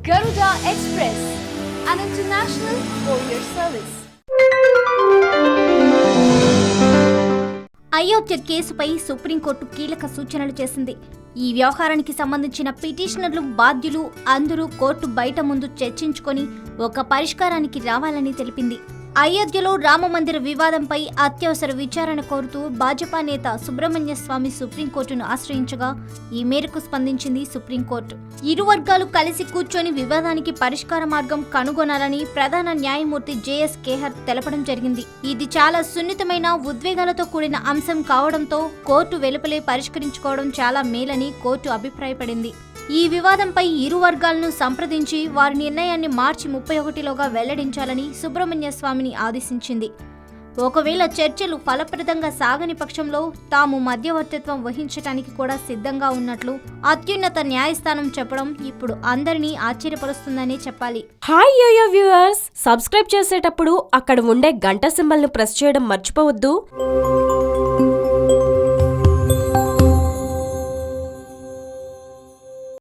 Garuda Express, an international courier service. Ayodhya కేసుపై supreme court కీలక సూచనలు చేసింది. ఈ వ్యవహారానికి సంబంధించిన పిటిషనర్లు, బాధ్యులు అందరూ కోర్టు బయట ముందు చర్చించుకొని ఒక పరిష్కారానికి రావాలని తెలిపింది. అయోధ్యలో రామమందిర వివాదంపై అత్యవసర విచారణ కోరుతూ భాజపా నేత సుబ్రహ్మణ్య స్వామి సుప్రీంకోర్టును ఆశ్రయించగా ఈ మేరకు స్పందించింది సుప్రీంకోర్టు. ఇరు వర్గాలు కలిసి కూర్చొని వివాదానికి పరిష్కార మార్గం కనుగొనాలని ప్రధాన న్యాయమూర్తి జేఎస్ ఖేహర్ తెలపడం జరిగింది. ఇది చాలా సున్నితమైన, ఉద్వేగాలతో కూడిన అంశం కావడంతో కోర్టు వెలుపలే పరిష్కరించుకోవడం చాలా మేలని కోర్టు అభిప్రాయపడింది. ఈ వివాదంపై ఇరు వర్గాలను సంప్రదించి వారి నిర్ణయాన్ని మార్చి 31లోగా వెల్లడించాలని సుబ్రహ్మణ్య స్వామిని ఆదేశించింది. ఒకవేళ చర్చలు ఫలప్రదంగా సాగని పక్షంలో తాము మధ్యవర్తిత్వం వహించడానికి కూడా సిద్ధంగా ఉన్నట్లు అత్యున్నత న్యాయస్థానం చెప్పడం ఇప్పుడు అందరినీ ఆశ్చర్యపరుస్తుందనే చెప్పాలి. హాయ్ యోయో వ్యూవర్స్, సబ్స్క్రైబ్ చేసేటప్పుడు అక్కడ ఉండే గంట సింబల్ ను ప్రెస్ చేయడం మర్చిపోవద్దు.